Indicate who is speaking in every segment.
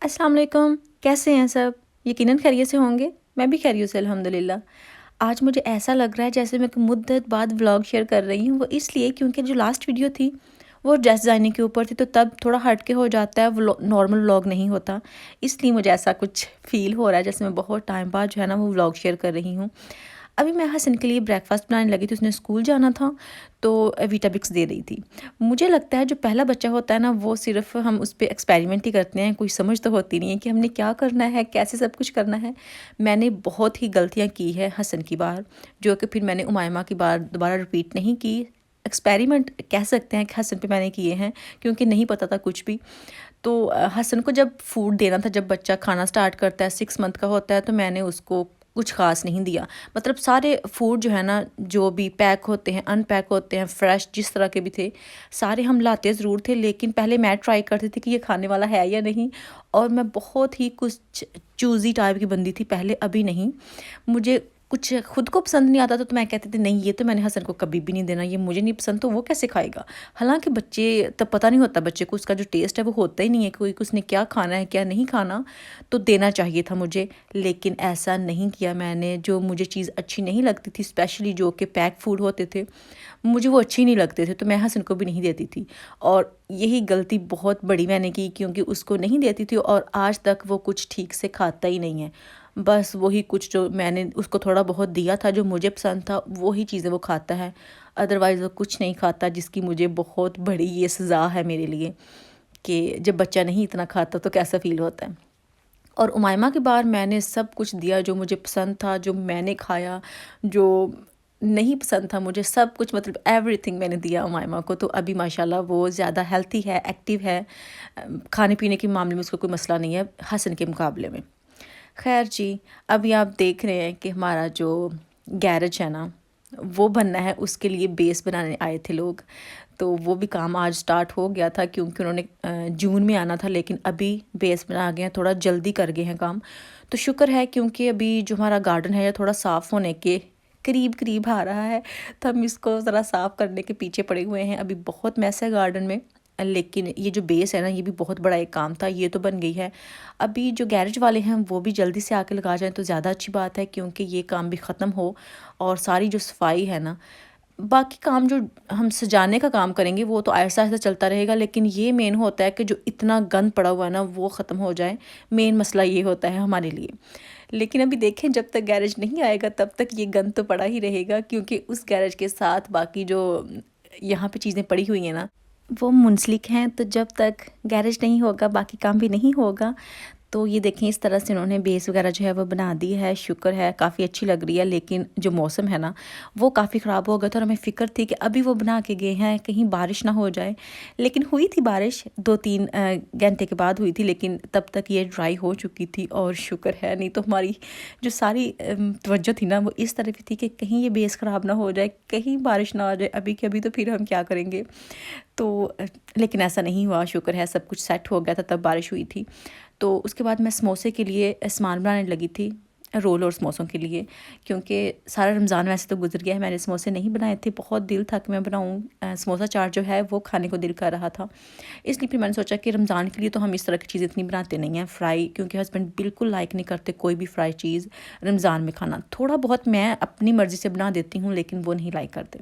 Speaker 1: अस्सलाम वालेकुम। कैसे हैं सब? यकीनन खैरियत से होंगे। मैं भी खैरियत से अल्हम्दुलिल्लाह। आज मुझे ऐसा लग रहा है जैसे मैं एक मुद्दत बाद व्लॉग शेयर कर रही हूँ। वो इसलिए क्योंकि जो लास्ट वीडियो थी वो ड्रेस डिज़ाइनिंग के ऊपर थी, तो तब थोड़ा हट के हो जाता है, नॉर्मल व्लॉग नहीं होता। इसलिए मुझे ऐसा कुछ फ़ील हो रहा है जैसे मैं बहुत टाइम बाद जो है ना वो व्लॉग शेयर कर रही हूँ। अभी मैं हसन के लिए ब्रेकफास्ट बनाने लगी थी, उसने स्कूल जाना था तो वीटाबिक्स दे रही थी। मुझे लगता है जो पहला बच्चा होता है ना वो सिर्फ हम उस पर एक्सपेरिमेंट ही करते हैं, कोई समझ तो होती नहीं है कि हमने क्या करना है, कैसे सब कुछ करना है। मैंने बहुत ही गलतियाँ की है हसन की बार, जो कि फिर मैंने उमायमा की बार दोबारा रिपीट नहीं की। एक्सपेरिमेंट कह सकते हैं कि हसन पे मैंने किए हैं, क्योंकि नहीं पता था कुछ भी। तो हसन को जब फूड देना था, जब बच्चा खाना स्टार्ट करता है 6 मंथ का होता है, तो मैंने उसको कुछ ख़ास नहीं दिया। मतलब सारे फूड जो है ना, जो भी पैक होते हैं, अनपैक होते हैं, फ्रेश जिस तरह के भी थे, सारे हम लाते ज़रूर थे। लेकिन पहले मैं ट्राई करती थी कि ये खाने वाला है या नहीं। और मैं बहुत ही कुछ चूज़ी टाइप की बंदी थी पहले, अभी नहीं। मुझे कुछ खुद को पसंद नहीं आता तो मैं कहती थी नहीं, ये तो मैंने हसन को कभी भी नहीं देना, ये मुझे नहीं पसंद तो वो कैसे खाएगा। हालांकि बच्चे तब पता नहीं होता, बच्चे को उसका जो टेस्ट है वो होता ही नहीं है, कोई उसने क्या खाना है क्या नहीं खाना, तो देना चाहिए था मुझे। लेकिन ऐसा नहीं किया मैंने। जो मुझे चीज़ अच्छी नहीं लगती थी, स्पेशली जो कि पैक फूड होते थे, मुझे वो अच्छे नहीं लगते थे, तो मैं हसन को भी नहीं देती थी। और यही गलती बहुत बड़ी मैंने की, क्योंकि उसको नहीं देती थी और आज तक वो कुछ ठीक से खाता ही नहीं है। बस वही कुछ जो मैंने उसको थोड़ा बहुत दिया था, जो मुझे पसंद था, वही चीज़ें वो खाता है। अदरवाइज़ वो कुछ नहीं खाता, जिसकी मुझे बहुत बड़ी ये सज़ा है मेरे लिए कि जब बच्चा नहीं इतना खाता तो कैसा फ़ील होता है। और उमायमा के बार मैंने सब कुछ दिया जो मुझे पसंद था, जो मैंने खाया, जो नहीं पसंद था मुझे, सब कुछ मतलब एवरीथिंग मैंने दिया उमायमा को। तो अभी माशाल्लाह वो ज़्यादा हेल्थी है, एक्टिव है। खाने पीने के मामले में उसको कोई मसला नहीं है हसन के मुकाबले में। खैर जी, अभी आप देख रहे हैं कि हमारा जो गैरेज है ना वो बनना है, उसके लिए बेस बनाने आए थे लोग। तो वो भी काम आज स्टार्ट हो गया था, क्योंकि उन्होंने जून में आना था, लेकिन अभी बेस बना गए हैं, थोड़ा जल्दी कर गए हैं काम। तो शुक्र है, क्योंकि अभी जो हमारा गार्डन है थोड़ा साफ़ होने के करीब करीब आ रहा है, तो हम इसको ज़रा साफ़ करने के पीछे पड़े हुए हैं। अभी बहुत मैस है गार्डन में, लेकिन ये जो बेस है ना ये भी बहुत बड़ा एक काम था, ये तो बन गई है। अभी जो गैरेज वाले हैं वो भी जल्दी से आके लगा जाएं तो ज़्यादा अच्छी बात है, क्योंकि ये काम भी ख़त्म हो और सारी जो सफाई है ना, बाकी काम जो हम सजाने का काम करेंगे वो तो आहिस्ता आहिस्ता चलता रहेगा, लेकिन ये मेन होता है कि जो इतना गंद पड़ा हुआ है ना वो ख़त्म हो जाए। मेन मसला ये होता है हमारे लिए। लेकिन अभी देखें, जब तक गैरेज नहीं आएगा तब तक ये गंद तो पड़ा ही रहेगा, क्योंकि उस गैरेज के साथ बाकी जो यहाँ पे चीज़ें पड़ी हुई हैं ना वो मुंसलिक हैं। तो जब तक गैरेज नहीं होगा बाकी काम भी नहीं होगा। तो ये देखें, इस तरह से उन्होंने बेस वगैरह जो है वो बना दी है। शुक्र है, काफ़ी अच्छी लग रही है। लेकिन जो मौसम है ना वो काफ़ी ख़राब हो गया था और हमें फ़िक्र थी कि अभी वो बना के गए हैं कहीं बारिश ना हो जाए। लेकिन हुई थी बारिश, 2-3 घंटे के बाद हुई थी, लेकिन तब तक ये ड्राई हो चुकी थी और शुक्र है। नहीं तो हमारी जो सारी तवज्जो थी ना वो इस तरफ थी कि कहीं ये बेस ख़राब ना हो जाए, कहीं बारिश ना आ जाए अभी के अभी, तो फिर हम क्या करेंगे। तो लेकिन ऐसा नहीं हुआ, शुक्र है, सब कुछ सेट हो गया था तब बारिश हुई थी। तो उसके बाद मैं समोसे के लिए सामान बनाने लगी थी, रोल और समोसों के लिए, क्योंकि सारा रमज़ान वैसे तो गुजर गया है, मैंने समोसे नहीं बनाए थे। बहुत दिल था कि मैं बनाऊँ, समोसा चाट जो है वो खाने को दिल कर रहा था। इसलिए फिर मैंने सोचा कि रमज़ान के लिए तो हम इस तरह की चीज़ें इतनी बनाते नहीं हैं फ्राई, क्योंकि हस्बैंड बिल्कुल लाइक नहीं करते कोई भी फ्राई चीज़ रमज़ान में खाना। थोड़ा बहुत मैं अपनी मर्ज़ी से बना देती हूँ, लेकिन वो नहीं लाइक करते।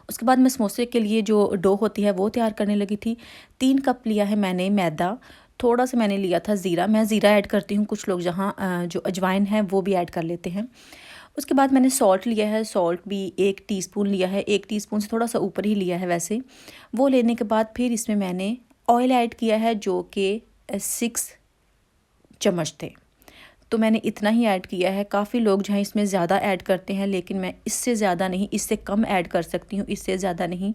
Speaker 1: उसके बाद मैं समोसे के लिए जो डो होती है वो तैयार करने लगी थी। 3 कप लिया है मैंने मैदा, थोड़ा सा मैंने लिया था ज़ीरा। मैं ज़ीरा ऐड करती हूँ, कुछ लोग जहाँ जो अजवाइन है वो भी ऐड कर लेते हैं। उसके बाद मैंने सॉल्ट लिया है, सॉल्ट भी 1 टीस्पून लिया है, 1 टीस्पून से थोड़ा सा ऊपर ही लिया है वैसे। वो लेने के बाद फिर इसमें मैंने ऑयल ऐड किया है, जो कि 6 चम्मच थे। तो मैंने इतना ही ऐड किया है। काफ़ी लोग जो हैं इसमें ज़्यादा ऐड करते हैं, लेकिन मैं इससे ज़्यादा नहीं, इससे कम ऐड कर सकती हूँ, इससे ज़्यादा नहीं।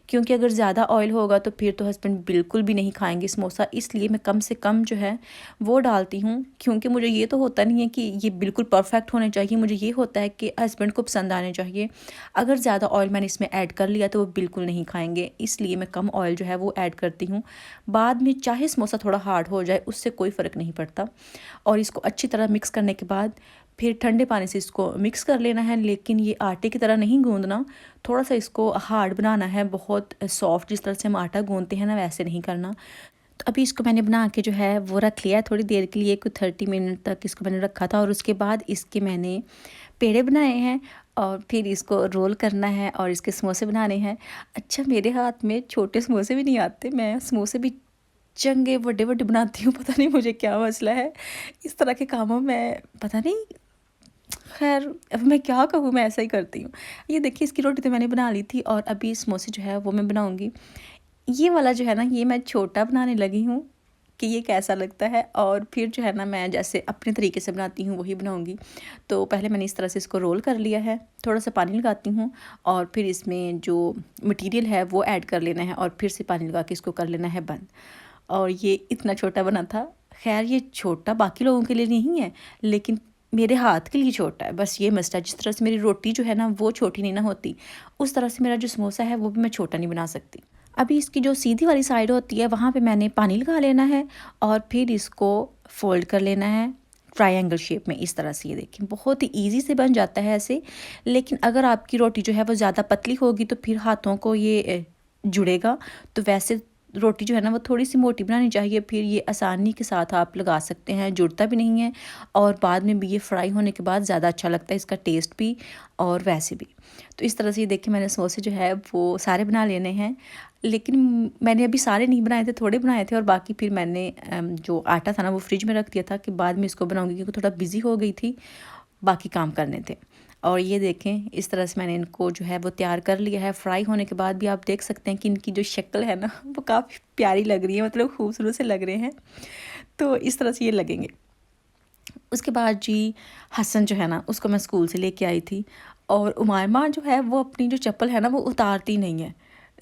Speaker 1: क्योंकि अगर ज़्यादा ऑयल होगा तो फिर तो हस्बैंड बिल्कुल भी नहीं खाएंगे समोसा, इसलिए मैं कम से कम जो है वो डालती हूँ। क्योंकि मुझे ये तो होता नहीं है कि ये बिल्कुल परफेक्ट होने चाहिए, मुझे ये होता है कि हस्बैंड को पसंद आने चाहिए। अगर ज़्यादा ऑयल मैंने इसमें ऐड कर लिया तो वो बिल्कुल नहीं खाएंगे, इसलिए मैं कम ऑयल जो है वो ऐड करती हूँ। बाद में चाहे समोसा थोड़ा हार्ड हो जाए, उससे कोई फ़र्क नहीं पड़ता। और इसको अच्छी तरह मिक्स करने के बाद फिर ठंडे पानी से इसको मिक्स कर लेना है, लेकिन ये आटे की तरह नहीं गूंदना, थोड़ा सा इसको हार्ड बनाना है, बहुत सॉफ्ट जिस तरह से हम आटा गूंदते हैं ना वैसे नहीं करना। तो अभी इसको मैंने बना के जो है वो रख लिया है थोड़ी देर के लिए, कुछ 30 मिनट तक इसको मैंने रखा था। और उसके बाद इसके मैंने पेड़े बनाए हैं और फिर इसको रोल करना है और इसके समोसे बनाने हैं। अच्छा, मेरे हाथ में छोटे समोसे भी नहीं आते, मैं समोसे भी चंगे बड़े बड़े बनाती हूँ, पता नहीं मुझे क्या मसला है इस तरह के कामों में, पता नहीं। खैर अब मैं क्या कहूँ, मैं ऐसा ही करती हूँ। ये देखिए इसकी रोटी तो मैंने बना ली थी और अभी समोसे जो है वो मैं बनाऊँगी। ये वाला जो है ना, ये मैं छोटा बनाने लगी हूँ कि ये कैसा लगता है, और फिर जो है ना मैं जैसे अपने तरीके से बनाती हूँ वही बनाऊँगी। तो पहले मैंने इस तरह से इसको रोल कर लिया है, थोड़ा सा पानी लगाती हूँ और फिर इसमें जो मटेरियल है वो ऐड कर लेना है और फिर से पानी लगा के इसको कर लेना है बंद। और ये इतना छोटा बना था। खैर ये छोटा बाकी लोगों के लिए नहीं है, लेकिन मेरे हाथ के लिए छोटा है, बस ये मसला। जिस तरह से मेरी रोटी जो है ना वो छोटी नहीं ना होती, उस तरह से मेरा जो समोसा है वो भी मैं छोटा नहीं बना सकती। अभी इसकी जो सीधी वाली साइड होती है वहाँ पे मैंने पानी लगा लेना है और फिर इसको फोल्ड कर लेना है ट्रायंगल शेप में, इस तरह से। ये देखिए बहुत ही इजी से बन जाता है ऐसे। लेकिन अगर आपकी रोटी जो है वो ज़्यादा पतली होगी तो फिर हाथों को ये जुड़ेगा। तो वैसे रोटी जो है ना वो थोड़ी सी मोटी बनानी चाहिए, फिर ये आसानी के साथ आप लगा सकते हैं, जुड़ता भी नहीं है और बाद में भी ये फ्राई होने के बाद ज़्यादा अच्छा लगता है इसका टेस्ट भी और वैसे भी। तो इस तरह से ये देखिए मैंने समोसे जो है वो सारे बना लेने हैं। लेकिन मैंने अभी सारे नहीं बनाए थे, थोड़े बनाए थे और बाकी फिर मैंने जो आटा था ना वो फ्रिज में रख दिया था कि बाद में इसको बनाऊंगी, क्योंकि थोड़ा बिजी हो गई थी, बाकी काम करने थे। और ये देखें इस तरह से मैंने इनको जो है वो तैयार कर लिया है। फ्राई होने के बाद भी आप देख सकते हैं कि इनकी जो शक्ल है ना वो काफ़ी प्यारी लग रही है, मतलब खूबसूरत से लग रहे हैं। तो इस तरह से ये लगेंगे। उसके बाद जी हसन जो है ना उसको मैं स्कूल से लेके आई थी और उमायमा जो है वो अपनी जो चप्पल है ना वो उतारती नहीं है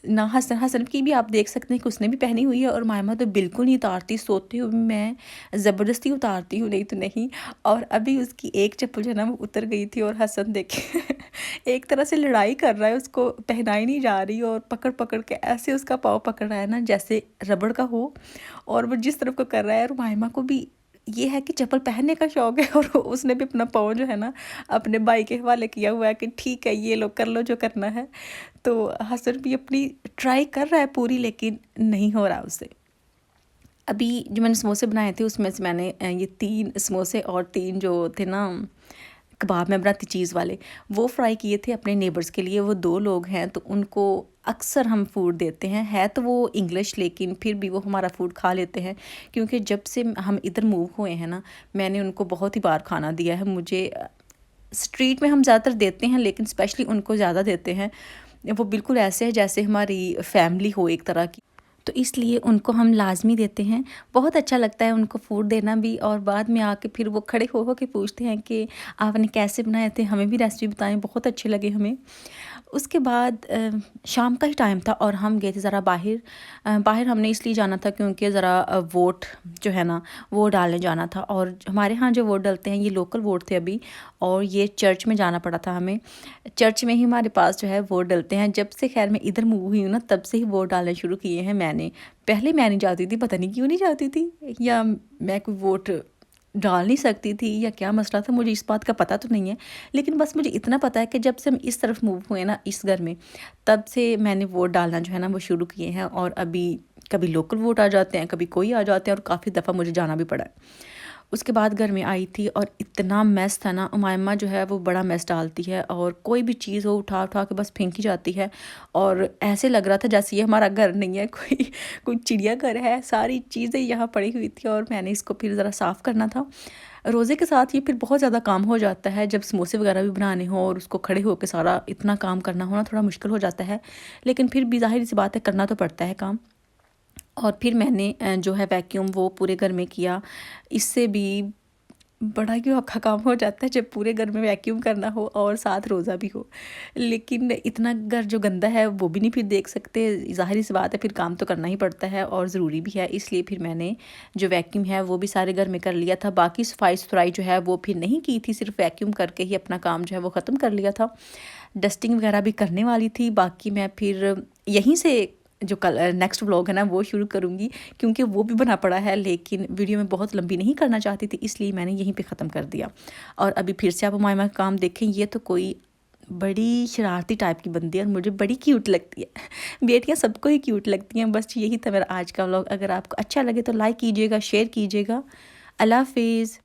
Speaker 1: ना। हसन हसन की भी आप देख सकते हैं कि उसने भी पहनी हुई है और मायमा तो बिल्कुल नहीं उतारती, सोती हुई मैं ज़बरदस्ती उतारती हूँ, नहीं तो नहीं। और अभी उसकी एक चप्पल जो है ना वो उतर गई थी और हसन देखे एक तरह से लड़ाई कर रहा है, उसको पहनाई नहीं जा रही और पकड़ पकड़ के ऐसे उसका पाँव पकड़ रहा है ना जैसे रबड़ का हो, और वो जिस तरफ को कर रहा है। और मायमा को भी ये है कि चप्पल पहनने का शौक़ है और उसने भी अपना पाँव जो है ना अपने भाई के हवाले किया हुआ है कि ठीक है ये लो कर लो जो करना है। तो हसन भी अपनी ट्राई कर रहा है पूरी, लेकिन नहीं हो रहा उससे। अभी जो मैंने समोसे बनाए थे उसमें से मैंने ये 3 समोसे और 3 जो थे ना कबाब में बनाती चीज़ वाले, वो फ्राई किए थे अपने नेबर्स के लिए। वो 2 लोग हैं तो उनको अक्सर हम फूड देते हैं, है तो वो इंग्लिश लेकिन फिर भी वो हमारा फूड खा लेते हैं, क्योंकि जब से हम इधर मूव हुए हैं ना मैंने उनको बहुत ही बार खाना दिया है। मुझे स्ट्रीट में हम ज़्यादातर देते हैं लेकिन स्पेशली उनको ज़्यादा देते हैं। वो बिल्कुल ऐसे है जैसे हमारी फैमिली हो एक तरह की, तो इसलिए उनको हम लाजमी देते हैं। बहुत अच्छा लगता है उनको फूड देना भी, और बाद में आके फिर वो खड़े हो के पूछते हैं कि आपने कैसे बनाए थे, हमें भी रेसिपी बताएं, बहुत अच्छे लगे हमें। उसके बाद शाम का ही टाइम था और हम गए थे ज़रा बाहर। बाहर हमने इसलिए जाना था क्योंकि ज़रा वोट जो है ना वो डालने जाना था, और हमारे यहाँ जो वोट डलते हैं ये लोकल वोट थे अभी, और ये चर्च में जाना पड़ा था हमें। चर्च में ही हमारे पास जो है वोट डलते हैं। जब से खैर मैं इधर मूव हुई हूँ ना तब से ही वोट डालने शुरू किए हैं मैंने। पहले मैं नहीं जाती थी, पता नहीं क्यों नहीं जाती थी, या मैं कोई वोट डाल नहीं सकती थी या क्या मसला था, मुझे इस बात का पता तो नहीं है। लेकिन बस मुझे इतना पता है कि जब से हम इस तरफ मूव हुए ना इस घर में, तब से मैंने वोट डालना जो है ना वो शुरू किए हैं। और अभी कभी लोकल वोट आ जाते हैं, कभी कोई आ जाते हैं, और काफ़ी दफ़ा मुझे जाना भी पड़ा है। उसके बाद घर में आई थी और इतना मैस था ना, उमायमा जो है वो बड़ा मैस डालती है और कोई भी चीज़ हो उठा उठा के बस फेंकी जाती है। और ऐसे लग रहा था जैसे ये हमारा घर नहीं है, कोई चिड़ियाघर है। सारी चीज़ें यहाँ पड़ी हुई थी और मैंने इसको फिर ज़रा साफ़ करना था। रोज़े के साथ ये फिर बहुत ज़्यादा काम हो जाता है, जब समोसे वगैरह भी बनाने हो और उसको खड़े होकर सारा इतना काम करना होना थोड़ा मुश्किल हो जाता है, लेकिन फिर भी ज़ाहिर सी बात है करना तो पड़ता है काम। और फिर मैंने जो है वैक्यूम वो पूरे घर में किया। इससे भी बड़ा ही औखा काम हो जाता है जब पूरे घर में वैक्यूम करना हो और साथ रोज़ा भी हो। लेकिन इतना घर जो गंदा है वो भी नहीं फिर देख सकते, ज़ाहिर सी बात है फिर काम तो करना ही पड़ता है और ज़रूरी भी है। इसलिए फिर मैंने जो वैक्यूम है वो भी सारे घर में कर लिया था। बाकी सफाई सुथराई जो है वो फिर नहीं की थी, सिर्फ वैक्यूम करके ही अपना काम जो है वो ख़त्म कर लिया था। डस्टिंग वगैरह भी करने वाली थी। बाकी मैं फिर यहीं से जो कल नेक्स्ट व्लॉग है ना वो शुरू करूँगी, क्योंकि वो भी बना पड़ा है, लेकिन वीडियो में बहुत लंबी नहीं करना चाहती थी, इसलिए मैंने यहीं पे ख़त्म कर दिया। और अभी फिर से आप उमायमा का काम देखें, ये तो कोई बड़ी शरारती टाइप की बनती है और मुझे बड़ी क्यूट लगती है। बेटियां सबको ही क्यूट लगती हैं। बस यही था मेरा आज का व्लॉग। अगर आपको अच्छा लगे तो लाइक कीजिएगा, शेयर कीजिएगा। अल्लाह हाफिज़।